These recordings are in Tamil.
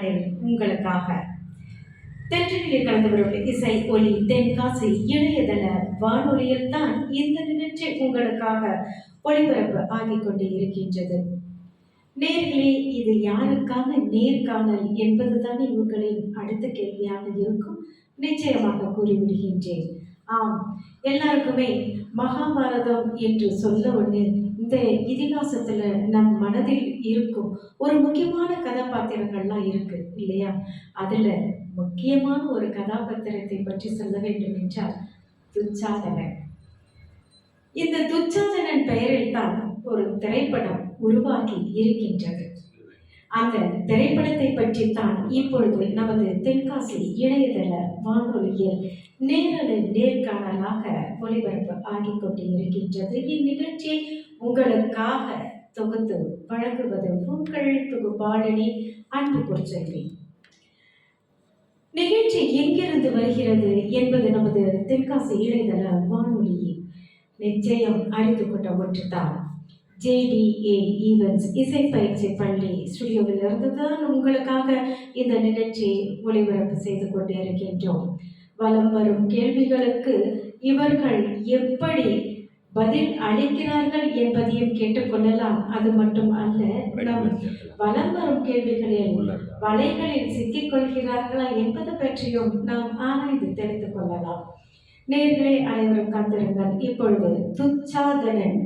நேர்காணலில் உங்களுக்காக தென்றலில் கலந்து வரும் இசை ஒலி தென்காசி இணையதள வானொலியில் தான் இந்த நிகழ்ச்சி உங்களுக்காக ஒளிபரப்பு ஆகிக் கொண்டு இருக்கின்றது. நேர்களே, இது யாருக்கான நேர்காணல் என்பதுதான் உங்களின் அடுத்த கேள்வியாக இருக்கும். நிச்சயமாக கூறிவிடுகின்றேன். ஆம், எல்லாருக்குமே மகாபாரதம் என்று சொல்ல ஒண்ணு இந்த இதிகாசத்துல நம் மனதில் இருக்கும் ஒரு முக்கியமான கதாபாத்திரங்கள்லாம் இருக்கு இல்லையா? அதுல முக்கியமான ஒரு கதாபாத்திரத்தை பற்றி சொல்ல வேண்டும் என்றால் துச்சாதனன். இந்த துச்சாதனன் பெயரில் தான் ஒரு திரைப்படம் உருவாகி இருக்கின்றது. அந்த திரைப்படத்தை பற்றி தான் இப்பொழுது நமது தென்காசி இணையதள வானொலியில் நேர்காணலாக ஒளிபரப்பு ஆகிக் கொண்டு இருக்கின்றது. இந்நிகழ்ச்சியை உங்களுக்காக தொகுத்து வழங்குவது உங்கள் தொகுப்பாளினி அன்பு பொற்செல்வி. நிகழ்ச்சி எங்கிருந்து வருகிறது என்பது நமது தென்காசி இணையதள வானொலியில் நிச்சயம் அறிந்து கொண்ட ஒன்றுதான். JDA ஈவென்ட்ஸ் இசை பயிற்சி பள்ளி ஸ்டுடியோவில் இருந்துதான் உங்களுக்காக இந்த நிகழ்ச்சி ஒளிபரப்பு செய்து கொண்டு இருக்கின்றோம். வலம் வரும் கேள்விகளுக்கு இவர்கள் எப்படி பதில் அளிக்கிறார்கள் என்பதையும் கேட்டுக்கொள்ளலாம். அது மட்டும் அல்ல, நம் வலம் வரும் கேள்விகளில் வலைகளில் சிக்கிக் கொள்கிறார்களா என்பது பற்றியும் நாம் ஆராய்ந்து தெரிந்து கொள்ளலாம். நேர்களே, அனைவரும் காத்திருங்கள். இப்பொழுது துச்சாதனன்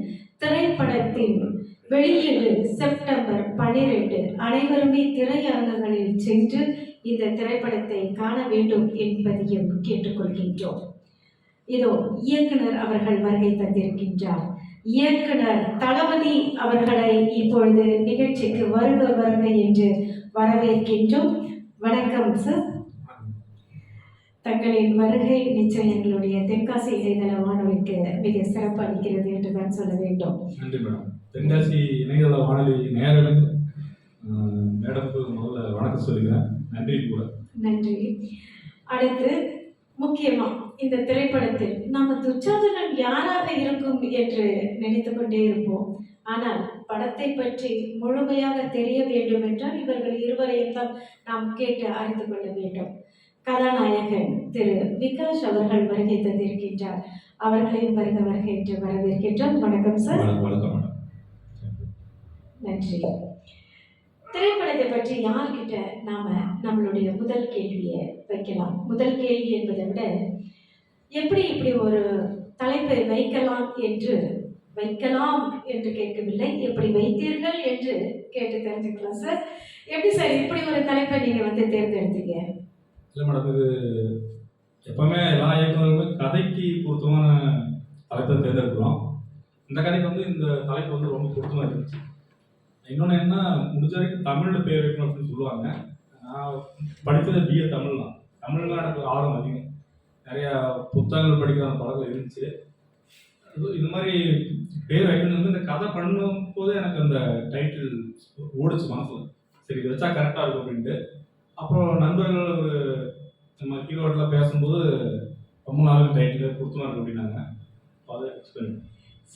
திரைப்படத்தின் வெளியீடு செப்டம்பர் 12. அனைவருமே திரையரங்குகளில் சென்று இந்த திரைப்படத்தை காண வேண்டும் என்பதையும் கேட்டுக்கொள்கின்றோம். இதோ இயக்குனர் அவர்கள் வருகை தந்திருக்கின்றார். இயக்குனர் தளபதி அவர்களை இப்பொழுது நிகழ்ச்சிக்கு வருக என்று வரவேற்கின்றோம். வணக்கம் சார். தங்களின் வருகை நிச்சயம் எங்களுடைய தென்காசி இணையதள வானொலிக்கு மிக சிறப்பு அளிக்கிறது என்றுதான் சொல்ல வேண்டும். நன்றி மேடம். தென்காசி இணையதள வானொலி நேயர்களுக்கு மேடம்க்கு முதல்ல வணக்கம் சொல்லிக்கிறேன். நன்றி கூட. நன்றி. அடுத்து முக்கியமா இந்த திரைப்படத்தில் நம்ம துச்சாதனன் யாராக இருக்கும் என்று நினைத்து கொண்டே இருப்போம். ஆனால் படத்தை பற்றி முழுமையாக தெரிய வேண்டும் என்றால் இவர்கள் இருவரையும் தான் நாம் கேட்டு அறிந்து கொள்ள வேண்டும். கதாநாயகன் திரு விகாஷ் அவர்கள் வருகை தந்திருக்கின்றார். அவர்களையும் வருக என்று வரவேற்கின்றோம். வணக்கம் சார். வணக்கம். நன்றி. திரைப்படத்தை பற்றி யார்கிட்ட நாம நம்மளுடைய முதல் கேள்வியை வைக்கலாம்? முதல் கேள்வி என்பதை விட எப்படி இப்படி ஒரு தலைப்பை வைக்கலாம் என்று கேட்கவில்லை, எப்படி வைத்தீர்கள் என்று கேட்டு தெரிஞ்சுக்கலாம் சார். எப்படி சார் இப்படி ஒரு தலைப்பை நீங்க தேர்ந்தெடுத்தீங்க? இல்லை மேடம், இது எப்பவுமே எல்லா இயக்குநர்களுமே கதைக்கு பொருத்தமான தலைப்பை தேர்ந்தெடுக்கிறோம். இந்த கதைக்கு இந்த தலைப்பு ரொம்ப பொருத்தமாக இருந்துச்சு. இன்னொன்று என்ன, முடிஞ்ச வரைக்கும் தமிழில் பேர் வைக்கணும் அப்படின்னு சொல்லுவாங்க. நான் படித்தது BA தமிழ் தான். தமிழ்ல எனக்கு ஆர்வம் அதிகம். நிறையா புத்தகங்கள் படிக்கிற பழக்கம் இருந்துச்சு. இது மாதிரி பேர் வைக்கணும் இந்த கதை பண்ணும் போது எனக்கு அந்த டைட்டில் ஓடிச்சு மனசில். சரி, இது வச்சா கரெக்டாக இருக்கும் அப்படின்ட்டு. அப்புறம் நண்பர்கள் ஒரு நம்ம ஹீரோட்டெலாம் பேசும்போது ரொம்ப நாள் டைட்டில் பொருத்தமாக இருக்கும் அப்படின்னாங்க. அதை எக்ஸ்பிளைன்.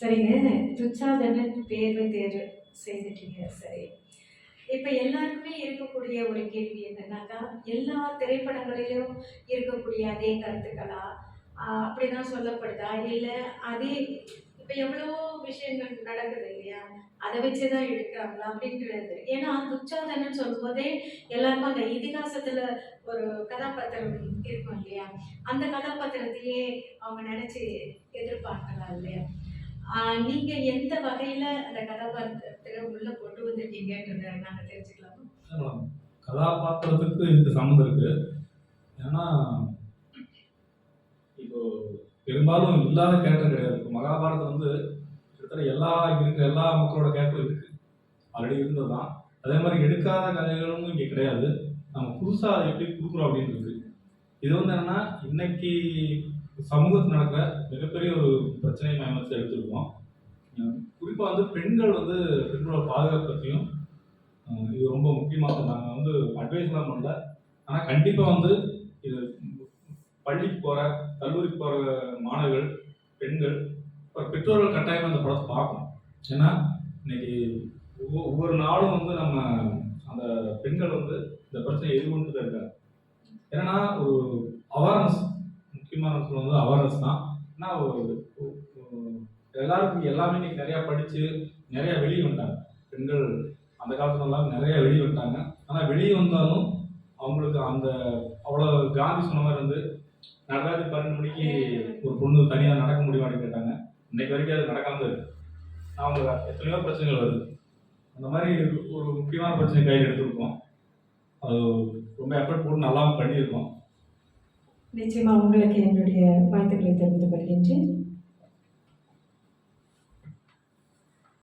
சரிங்க, துச்சாதனன் பேரை தேர்வு செய்துட்டீங்க. சரி, இப்போ எல்லாருக்குமே இருக்கக்கூடிய ஒரு கேள்வி என்னன்னாக்கா, எல்லா திரைப்படங்களிலும் இருக்கக்கூடிய அதே கருத்துக்களா அப்படிதான் சொல்லப்படுதா, இல்லை அதே இப்போ எவ்வளோ விஷயங்கள் நடக்குது இல்லையா, அதை வச்சுதான் எடுக்கிறாங்களா அப்படின்றது. ஏன்னா துச்சாதனன் சொல்லும்போதே எல்லாருக்கும் அந்த இதிகாசத்துல ஒரு கதாபாத்திரம் இருக்கும் இல்லையா, அந்த கதாபாத்திரத்தையே அவங்க நினைச்சு எதிர்பார்க்கலாம் இல்லையா. நீங்க எந்த வகையில அந்த கதாபாத்திரத்தை உள்ள கொண்டு வந்திருக்கீங்கன்றத நாங்க தெரிஞ்சுக்கலாமா? கதாபாத்திரத்துக்கு இதுக்கு சம்மந்தம் இருக்கு. ஏன்னா இப்போ பெரும்பாலும் இல்லாத கேரக்டர் கிடையாது. இப்போ மகாபாரதம் கிட்டத்தட்ட எல்லா மக்களோட கேரக்டரும் இருக்கு, ஆல்ரெடி இருந்தது தான். அதே மாதிரி எடுக்காத கதைகளும் இங்கே கிடையாது. நம்ம புதுசாக அதை எப்படி கொடுக்குறோம் அப்படின்னு இருக்கு. இது என்னன்னா, இன்னைக்கு சமூகத்தில் நடக்கிற மிகப்பெரிய ஒரு பிரச்சனையை நம்ம எடுத்துருக்கோம். குறிப்பாக பெண்களோட பாதுகாப்பு பற்றியும் இது ரொம்ப முக்கியமாக நாங்கள் அட்வைஸ்லாம் பண்ணல. ஆனால் கண்டிப்பாக இது பள்ளிக்கு போகிற கல்லூரிக்கு போகிற மாணவர்கள், பெண்கள், பெற்றோர்கள் கட்டாயமாக அந்த படத்தை பார்க்கணும். ஏன்னா இன்னைக்கு ஒவ்வொரு நாளும் நம்ம அந்த பெண்கள் இந்த பிரச்சனை எதிர்கொண்டு தான் இருக்காங்க. ஏன்னா ஒரு அவேர்னஸ், முக்கியமான சொல்லுவது அவேர்னஸ் தான். ஏன்னா எல்லாருக்கும் எல்லாமே இன்னைக்கு நிறையா படித்து நிறையா வெளியே வந்துட்டாங்க. பெண்கள் அந்த காலத்துலலாம் நிறைய வெளியே வந்துட்டாங்க. ஆனால் வெளியே வந்தாலும் அவங்களுக்கு அந்த அவ்வளோ காந்தி சொன்ன மாதிரி வந்து நடராஜர் 12 மணிக்கு ஒரு பொண்ணு தனியாக நடக்க முடியுமான்னு கேட்டாங்க. இன்னைக்கு வரைக்கும் அது நடக்காம இருக்கு. அவங்க எத்தனையோ பிரச்சனைகள் வருது. அந்த மாதிரி ஒரு முக்கியமான பிரச்சனை கையில் எடுத்துருக்கோம். அது ரொம்ப எஃபர்ட் போட்டு நல்லாவும் பண்ணியிருக்கோம். நிச்சயமா உங்களுக்கு என்னுடைய வாழ்த்துக்களை தெரிவித்துக் கொள்கின்றேன்.